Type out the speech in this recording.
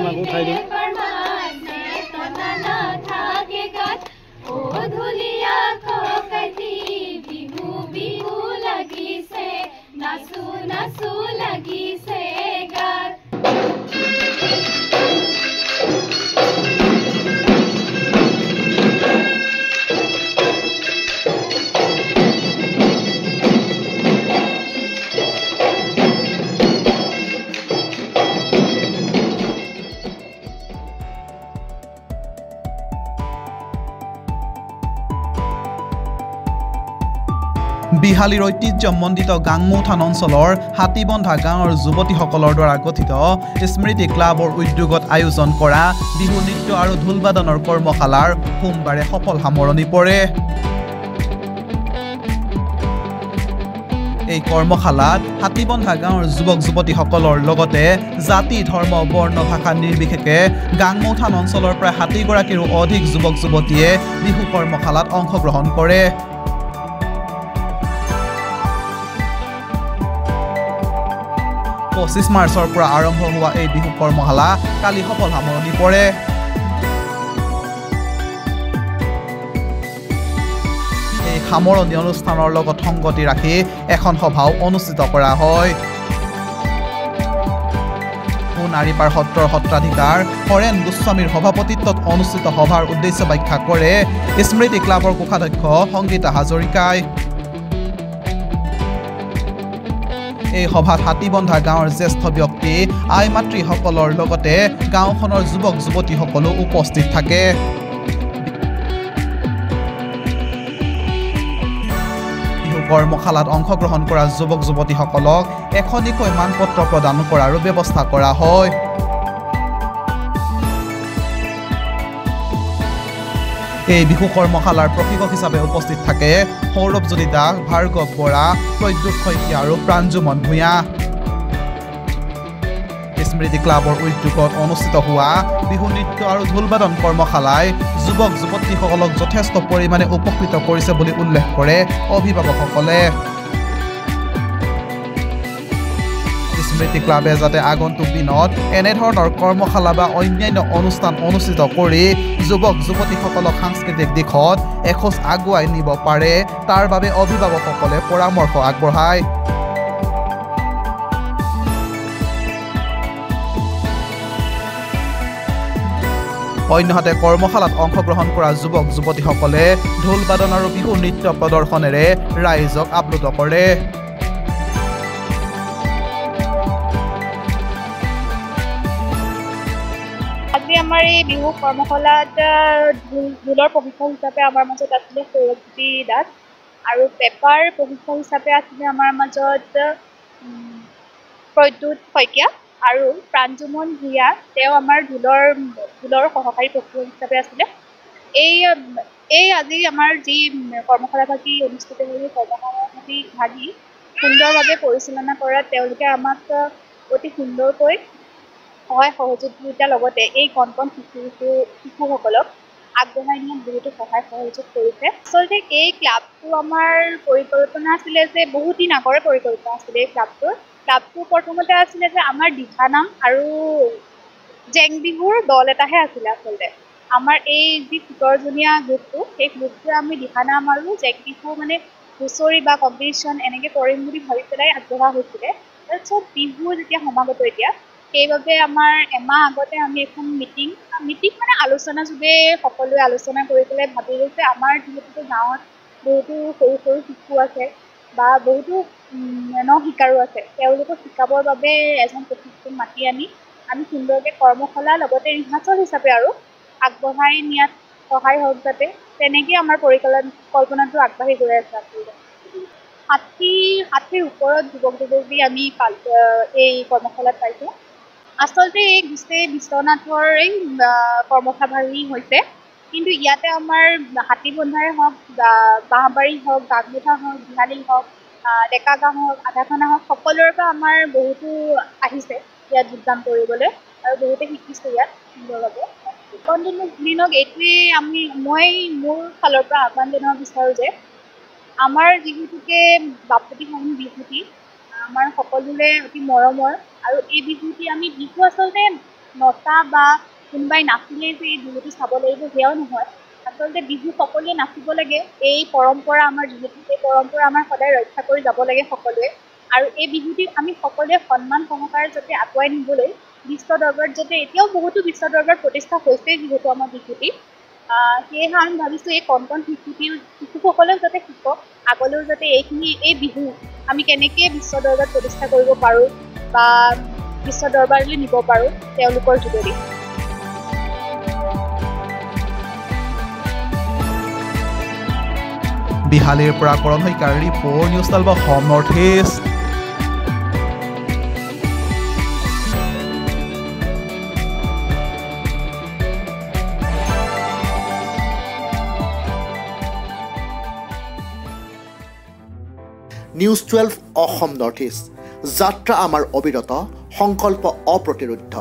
তোমাক উঠাই দিম নাচু নাচু লাগিছে গাত বিহালীৰ ঐতিহ্যমণ্ডিত গাংমৌ থান অঞ্চলৰ হাতীবন্ধা গাঁৱৰ যুৱতীসকলৰ দ্বাৰা গঠিত স্মৃতি ক্লাবৰ উদ্যোগত আয়োজন কৰা বিহু নৃত্য আৰু ঢোলবাদনৰ কৰ্মশালাৰ সোমবাৰে সফল সামৰণি পৰে এই কৰ্মশালাত হাতীবন্ধা গাঁৱৰ যুৱক যুৱতীসকলৰ লগতে জাতি ধৰ্ম বৰ্ণ ভাষা নিৰ্বিশেষে গাংমৌ থান অঞ্চলৰ প্ৰায় ৬০গৰাকীৰো অধিক যুৱক যুৱতীয়ে বিহু কৰ্মশালাত অংশগ্ৰহণ কৰে ২৫ মাৰ্চৰ পৰা আৰম্ভ হোৱা এই বিহু কৰ্মশালা কালি সফল সামৰণি পৰে এই সামৰণি অনুষ্ঠানৰ লগত সংগতি ৰাখি এখন সভাও অনুষ্ঠিত কৰা হয় সোণাৰীপাৰ সত্ৰৰ সত্ৰাধিকাৰ হৰেণ গোস্বামীৰ সভাপতিত্বত অনুষ্ঠিত সভাৰ উদ্দেশ্য ব্যাখ্যা কৰে স্মৃতি ক্লাবৰ কোষাধ্যক্ষ সংগীতা হাজৰিকাই এই সভাত হাতীবন্ধা গাঁৱৰ জ্যেষ্ঠ ব্যক্তি আই মাতৃসকলৰ লগতে গাঁওখনৰ যুৱক যুৱতীসকলো উপস্থিত থাকে বিহু কৰ্মশালাত অংশগ্ৰহণ কৰা যুৱক যুৱতীসকলক এখনিকৈ মানপত্ৰ প্ৰদান কৰাৰো ব্যৱস্থা কৰা হয় এই বিহু কৰ্মশালাৰ প্ৰশিক্ষক হিচাপে উপস্থিত থাকে সৌৰভজ্যোতি দাস ভাৰ্গৱ বৰা প্ৰদ্যুৎ শইকীয়া আৰু প্ৰাঞ্জুমন ভূঞা স্মৃতি ক্লাবৰ উদ্যোগত অনুষ্ঠিত হোৱা বিহু নৃত্য আৰু ঢোলবাদন কৰ্মশালাই যুৱক যুৱতীসকলক যথেষ্ট পৰিমাণে উপকৃত কৰিছে বুলি উল্লেখ কৰে অভিভাৱকসকলে স্মৃতি ক্লাবে যাতে আগন্তুক দিনত এনেধৰণৰ কৰ্মশালা বা অন্যান্য অনুষ্ঠান অনুষ্ঠিত কৰি যুৱক যুৱতীসকলক সাংস্কৃতিক দিশত এখোজ আগুৱাই নিব পাৰে তাৰ বাবে অভিভাৱকসকলে পৰামৰ্শ আগবঢ়ায় অন্যহাতে কৰ্মশালাত অংশগ্ৰহণ কৰা যুৱক যুৱতীসকলে ঢোলবাদন আৰু বিহু নৃত্য প্ৰদৰ্শনেৰে ৰাইজক আপ্লুত কৰে আজি আমাৰ এই বিহু কৰ্মশালাত ঢোলৰ প্ৰশিক্ষক হিচাপে আমাৰ মাজত আছিলে সৌৰভজ্যোতি দাস আৰু পেপাৰ প্ৰশিক্ষক হিচাপে আছিলে আমাৰ মাজত প্ৰদ্যুৎ শইকীয়া আৰু প্ৰাঞ্জুমন ভূঞা তেওঁ আমাৰ ঢোলৰ সহকাৰী প্ৰশিক্ষক হিচাপে আছিলে এই আজি আমাৰ যি কৰ্মশালাভাগি অনুষ্ঠিত হৈ কৰ্মশালাভাগি সুন্দৰভাৱে পৰিচালনা কৰাত তেওঁলোকে আমাক অতি সুন্দৰকৈ সহায় সহযোগিতাৰ লগতে এই কণ কণ শিশুসকলক আগবঢ়াই নিয়াত বহুতো সহায় সহযোগ কৰিছে আচলতে এই ক্লাবটো আমাৰ পৰিকল্পনা আছিলে যে বহুত দিন আগৰে পৰিকল্পনা আছিলে এই ক্লাবটো প্ৰথমতে আছিলে যে আমাৰ দিহানাম আৰু জেং বিহুৰ দল এটাহে আছিলে আচলতে আমাৰ এই যি ১৭জনীয়া গ্ৰুপটো সেই গ্ৰুপটোৱে আমি দিহানাম আৰু জেং বিহু মানে হুঁচৰি বা কম্পিটিশ্যন এনেকৈ কৰিম বুলি ভাবি পেলাই আগবঢ়া হৈছিলে তাৰপিছত বিহু যেতিয়া সমাগত এতিয়া সেইবাবে আমাৰ এমাহ আগতে আমি এখন মিটিং মানে আলোচনাযোগে সকলোৱে আলোচনা কৰি পেলাই ভাবিলোঁ যে আমাৰ যিহেতু গাঁৱত বহুতো সৰু সৰু শিশু আছে বা বহুতো ন-শিকাৰু আছে তেওঁলোকক শিকাবৰ বাবে এজন প্ৰশিক্ষক মাতি আনি আমি সুন্দৰকৈ কৰ্মশালা লগতে ৰিহাৰ্চল হিচাপে আৰু আগবঢ়াই নিয়াত সহায় হওক যাতে তেনেকৈ আমাৰ পৰিকল্পনাটো আগবাঢ়ি গৈ আছে আচলতে ৬০ৰ ওপৰত যুৱক যুৱতী আমি এই কৰ্মশালাত পাইছোঁ আচলতে এই গোটেই বিশ্বনাথৰ এই কৰ্মশালাভাগি হৈছে কিন্তু ইয়াতে আমাৰ হাতীবন্ধাৰে হওক বাঁহবাৰী হওক গাংমুঠা হওক বিহালী হওক ডেকাগাঁও হওক আধাখানা হওক সকলোৰে পৰা আমাৰ বহুতো আহিছে ইয়াত যোগদান কৰিবলৈ আৰু বহুতে শিকিছে ইয়াত সুন্দৰভাৱে দিনক এইটোৱেই মই মোৰ ফালৰ পৰা আহ্বান জনাব বিচাৰোঁ যে আমাৰ যিহেতুকে বাপতিসাহোন বিহুটি আমাৰ সকলোৰে অতি মৰমৰ আৰু এই বিহুটি আমি বিহু আচলতে নচা বা কোনোবাই নাচিলেই যে এই বিহুটো চাব লাগিব সেয়াও নহয় আচলতে বিহু সকলোৱে নাচিব লাগে এই পৰম্পৰা আমাৰ যিহেতু এই পৰম্পৰা আমাৰ সদায় ৰক্ষা কৰি যাব লাগে সকলোৱে আৰু এই বিহুটিক আমি সকলোৱে সন্মান সহকাৰে যাতে আগুৱাই নিবলৈ বিশ্ব দৰবাৰত যাতে এতিয়াও বহুতো বিশ্ব দৰবাৰত প্ৰতিষ্ঠা হৈছে যিহেতু আমাৰ বিহুটি সেয়েহে আমি ভাবিছোঁ এই কণ শিশুসকলেও যাতে শিকক আগলৈও যাতে এই বিহু আমি কেনেকৈ বিশ্ব দৰবাৰত প্ৰতিষ্ঠা কৰিব পাৰোঁ বা বিশ্ব দৰবাৰলৈ নিব পাৰোঁ তেওঁলোকৰ যোগেদি বিহালীৰ পৰা কৰণ শইকীয়াৰ report news 12 Assam north east news 12 Assam north east যাত্ৰা আমাৰ অবিৰত সংকল্প অপ্ৰতিৰোধ্য